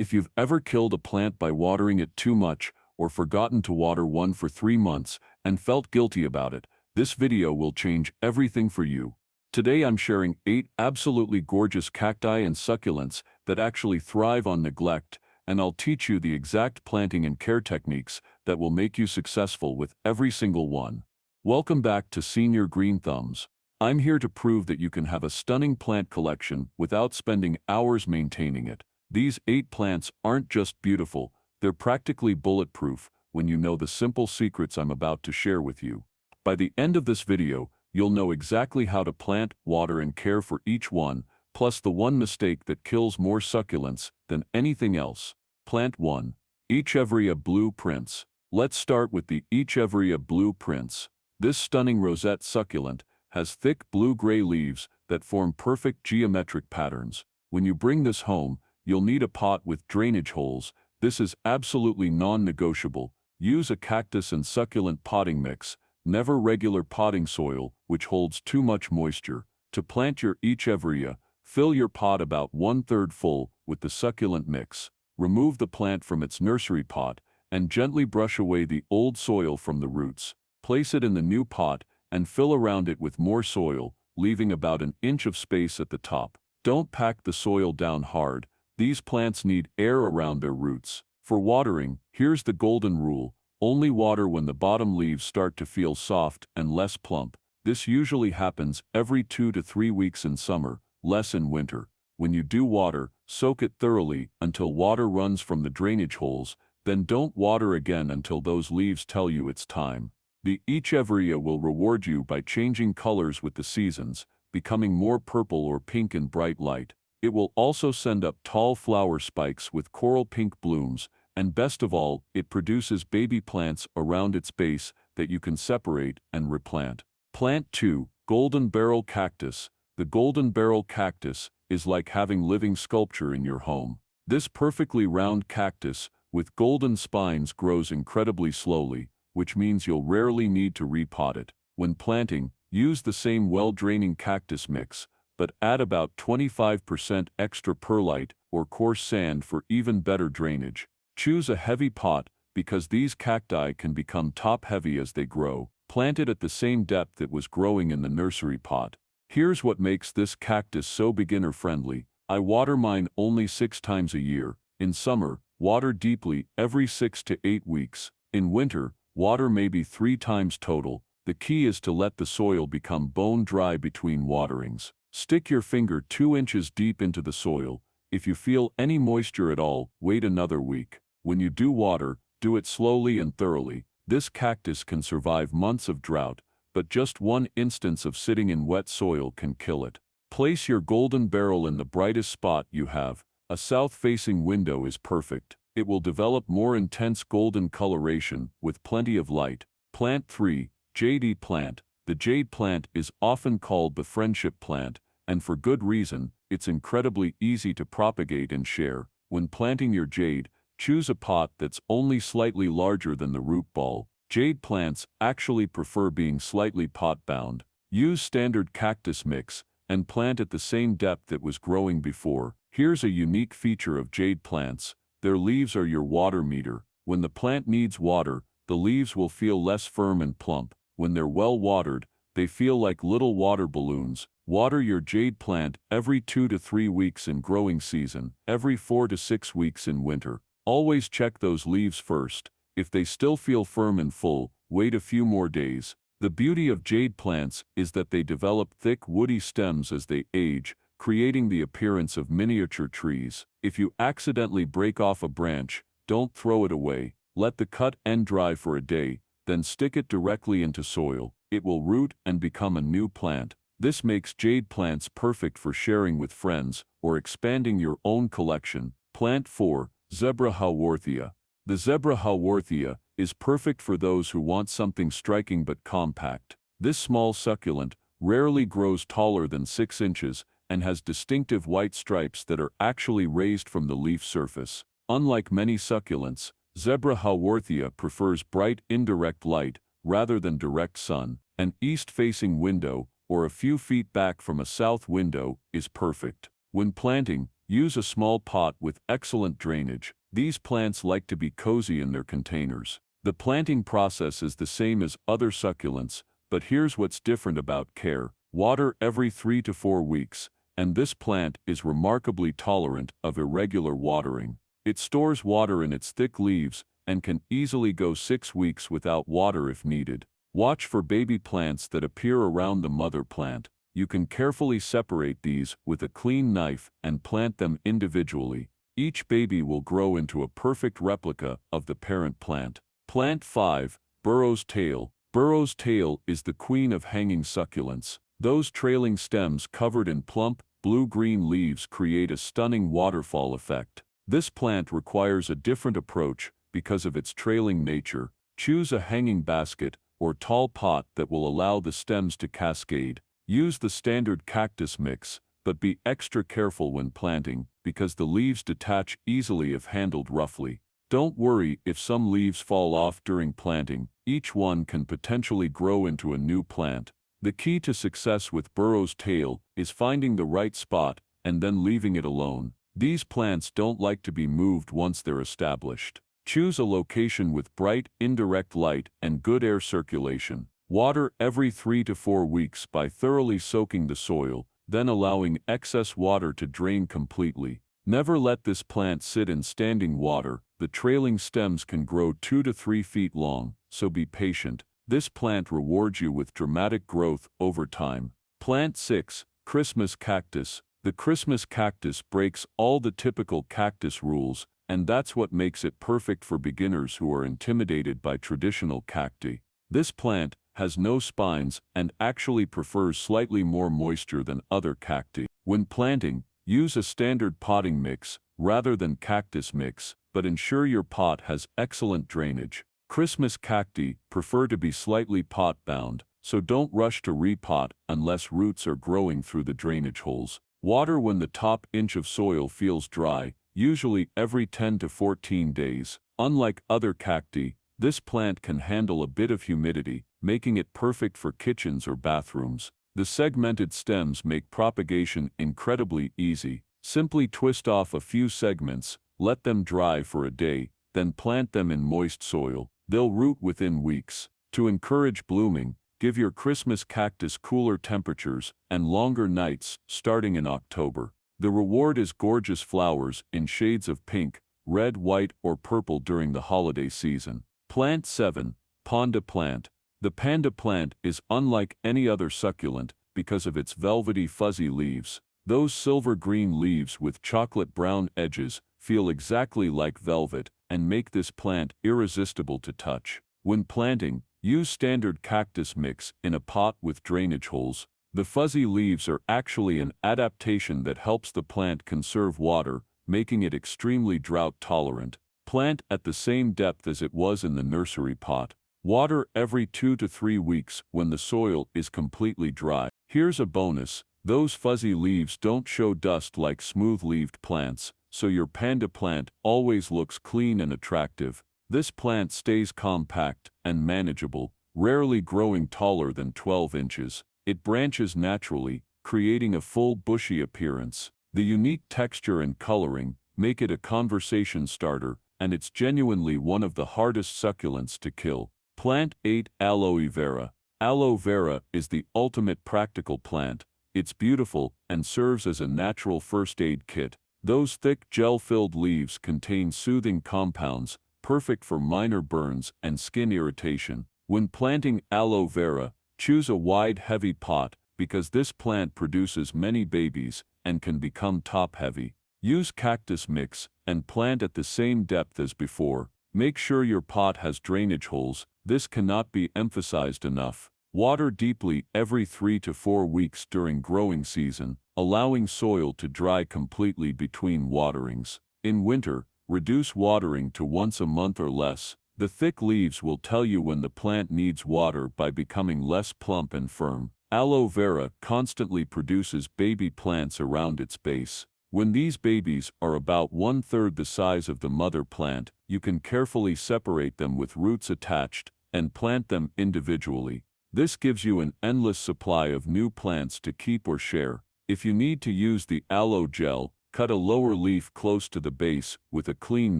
If you've ever killed a plant by watering it too much or forgotten to water one for 3 months and felt guilty about it, this video will change everything for you. Today I'm sharing 8 absolutely gorgeous cacti and succulents that actually thrive on neglect, and I'll teach you the exact planting and care techniques that will make you successful with every single one. Welcome back to Senior Green Thumbs. I'm here to prove that you can have a stunning plant collection without spending hours maintaining it. These 8 plants aren't just beautiful, they're practically bulletproof when you know the simple secrets I'm about to share with you. By the end of this video, you'll know exactly how to plant, water, and care for each one, plus the one mistake that kills more succulents than anything else. Plant 1. Echeveria Blue Prince. Let's start with the Echeveria Blue Prince. This stunning rosette succulent has thick blue-gray leaves that form perfect geometric patterns. When you bring this home, you'll need a pot with drainage holes. This is absolutely non-negotiable. Use a cactus and succulent potting mix, never regular potting soil, which holds too much moisture. To plant your Echeveria, fill your pot about 1/3 full with the succulent mix. Remove the plant from its nursery pot and gently brush away the old soil from the roots. Place it in the new pot and fill around it with more soil, leaving about an inch of space at the top. Don't pack the soil down hard. These plants need air around their roots. For watering, here's the golden rule. Only water when the bottom leaves start to feel soft and less plump. This usually happens every 2 to 3 weeks in summer, less in winter. When you do water, soak it thoroughly until water runs from the drainage holes, then don't water again until those leaves tell you it's time. The Echeveria will reward you by changing colors with the seasons, becoming more purple or pink in bright light. It will also send up tall flower spikes with coral pink blooms, and best of all, it produces baby plants around its base that you can separate and replant. Plant 2. Golden Barrel Cactus. The golden barrel cactus is like having living sculpture in your home. This perfectly round cactus with golden spines grows incredibly slowly, which means you'll rarely need to repot it. When planting, use the same well-draining cactus mix, but add about 25% extra perlite or coarse sand for even better drainage. Choose a heavy pot because these cacti can become top-heavy as they grow. Plant it at the same depth it was growing in the nursery pot. Here's what makes this cactus so beginner-friendly. I water mine only 6 times a year. In summer, water deeply every 6 to 8 weeks. In winter, water maybe 3 times total. The key is to let the soil become bone dry between waterings. Stick your finger 2 inches deep into the soil. If you feel any moisture at all, wait another week. When you do water, do it slowly and thoroughly. This cactus can survive months of drought, but just one instance of sitting in wet soil can kill it. Place your golden barrel in the brightest spot you have. A south-facing window is perfect. It will develop more intense golden coloration with plenty of light. Plant 3. Jade Plant. The jade plant is often called the friendship plant, and for good reason. It's incredibly easy to propagate and share. When planting your jade, choose a pot that's only slightly larger than the root ball. Jade plants actually prefer being slightly pot-bound. Use standard cactus mix and plant at the same depth it was growing before. Here's a unique feature of jade plants. Their leaves are your water meter. When the plant needs water, the leaves will feel less firm and plump. When they're well watered, they feel like little water balloons. Water your jade plant every 2 to 3 weeks in growing season, every 4 to 6 weeks in winter. Always check those leaves first. If they still feel firm and full, wait a few more days. The beauty of jade plants is that they develop thick woody stems as they age, creating the appearance of miniature trees. If you accidentally break off a branch, don't throw it away. Let the cut end dry for a day, then stick it directly into soil. It will root and become a new plant. This makes jade plants perfect for sharing with friends or expanding your own collection. Plant 4. Zebra Hawworthia. The zebra Hawworthia is perfect for those who want something striking but compact. This small succulent rarely grows taller than 6 inches and has distinctive white stripes that are actually raised from the leaf surface. Unlike many succulents, zebra Hawworthia prefers bright indirect light rather than direct sun. An east-facing window or a few feet back from a south window is perfect. When planting, Use a small pot with excellent drainage. These plants like to be cozy in their containers. The planting process is the same as other succulents, but here's what's different about care. Water every 3 to 4 weeks, and this plant is remarkably tolerant of irregular watering. It stores water in its thick leaves and can easily go 6 weeks without water if needed. Watch for baby plants that appear around the mother plant. You can carefully separate these with a clean knife and plant them individually. Each baby will grow into a perfect replica of the parent plant. Plant 5, Burrows Tail. Burrows Tail is the queen of hanging succulents. Those trailing stems covered in plump, blue-green leaves create a stunning waterfall effect. This plant requires a different approach because of its trailing nature. Choose a hanging basket or tall pot that will allow the stems to cascade. Use the standard cactus mix, but be extra careful when planting because the leaves detach easily if handled roughly. Don't worry if some leaves fall off during planting. Each one can potentially grow into a new plant. The key to success with Burrows Tail is finding the right spot and then leaving it alone. These plants don't like to be moved once they're established. Choose a location with bright, indirect light and good air circulation. Water every 3 to 4 weeks by thoroughly soaking the soil, then allowing excess water to drain completely. Never let this plant sit in standing water. The trailing stems can grow 2 to 3 feet long, so be patient. This plant rewards you with dramatic growth over time. Plant 6, Christmas Cactus. The Christmas cactus breaks all the typical cactus rules, and that's what makes it perfect for beginners who are intimidated by traditional cacti. This plant has no spines and actually prefers slightly more moisture than other cacti. When planting, use a standard potting mix rather than cactus mix, but ensure your pot has excellent drainage. Christmas cacti prefer to be slightly pot-bound, so don't rush to repot unless roots are growing through the drainage holes. Water when the top inch of soil feels dry, usually every 10 to 14 days. Unlike other cacti, this plant can handle a bit of humidity, making it perfect for kitchens or bathrooms. The segmented stems make propagation incredibly easy. Simply twist off a few segments, let them dry for a day, then plant them in moist soil. They'll root within weeks. To encourage blooming, give your Christmas cactus cooler temperatures and longer nights starting in October. The reward is gorgeous flowers in shades of pink, red, white, or purple during the holiday season. Plant 7, Panda Plant. The Panda Plant is unlike any other succulent because of its velvety fuzzy leaves. Those silver green leaves with chocolate brown edges feel exactly like velvet and make this plant irresistible to touch. When planting, use standard cactus mix in a pot with drainage holes. The fuzzy leaves are actually an adaptation that helps the plant conserve water, making it extremely drought tolerant. Plant at the same depth as it was in the nursery pot. Water every 2 to 3 weeks when the soil is completely dry. Here's a bonus: those fuzzy leaves don't show dust like smooth-leaved plants, so your Panda plant always looks clean and attractive. This plant stays compact and manageable, rarely growing taller than 12 inches. It branches naturally, creating a full bushy appearance. The unique texture and coloring make it a conversation starter, and it's genuinely one of the hardest succulents to kill. Plant 8, Aloe Vera. Aloe Vera is the ultimate practical plant. It's beautiful and serves as a natural first aid kit. Those thick gel-filled leaves contain soothing compounds, perfect for minor burns and skin irritation. When planting aloe vera, choose a wide, heavy pot because this plant produces many babies and can become top-heavy. Use cactus mix and plant at the same depth as before. Make sure your pot has drainage holes. This cannot be emphasized enough. Water deeply every 3 to 4 weeks during growing season, allowing soil to dry completely between waterings. In winter, reduce watering to once a month or less. The thick leaves will tell you when the plant needs water by becoming less plump and firm. Aloe vera constantly produces baby plants around its base. When these babies are about 1/3 the size of the mother plant, you can carefully separate them with roots attached and plant them individually. This gives you an endless supply of new plants to keep or share. If you need to use the aloe gel, Cut a lower leaf close to the base with a clean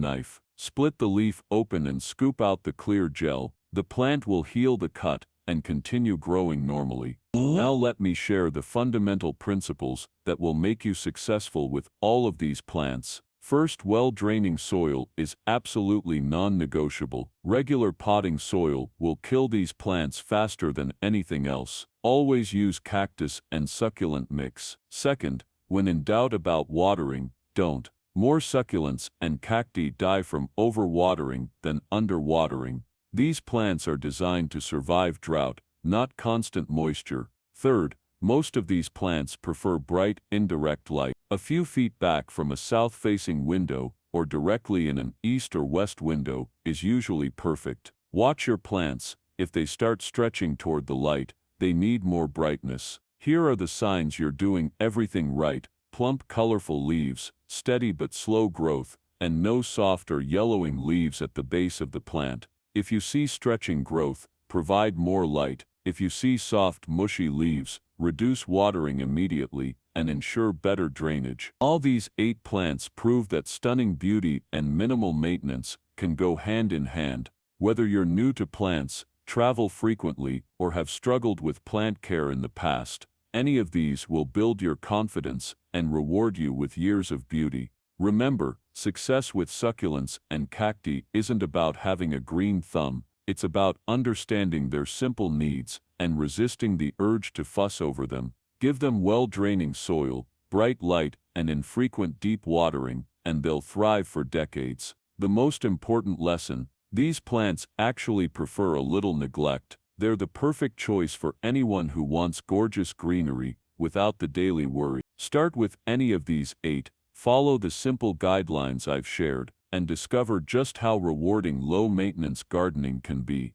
knife. Split the leaf open and scoop out the clear gel. The plant will heal the cut and continue growing normally. Now let me share the fundamental principles that will make you successful with all of these plants. First, well-draining soil is absolutely non-negotiable. Regular potting soil will kill these plants faster than anything else. Always use cactus and succulent mix. Second, when in doubt about watering, don't. More succulents and cacti die from overwatering than underwatering. These plants are designed to survive drought, not constant moisture. Third, most of these plants prefer bright, indirect light. A few feet back from a south-facing window or directly in an east or west window is usually perfect. Watch your plants. If they start stretching toward the light, they need more brightness. Here are the signs you're doing everything right: plump, colorful leaves, steady but slow growth, and no soft or yellowing leaves at the base of the plant. If you see stretching growth, provide more light. If you see soft, mushy leaves, reduce watering immediately and ensure better drainage. All these 8 plants prove that stunning beauty and minimal maintenance can go hand in hand. Whether you're new to plants, travel frequently, or have struggled with plant care in the past, any of these will build your confidence and reward you with years of beauty. Remember, success with succulents and cacti isn't about having a green thumb. It's about understanding their simple needs and resisting the urge to fuss over them. Give them well-draining soil, bright light, and infrequent deep watering, and they'll thrive for decades. The most important lesson: these plants actually prefer a little neglect. They're the perfect choice for anyone who wants gorgeous greenery without the daily worry. Start with any of these 8, follow the simple guidelines I've shared, and discover just how rewarding low-maintenance gardening can be.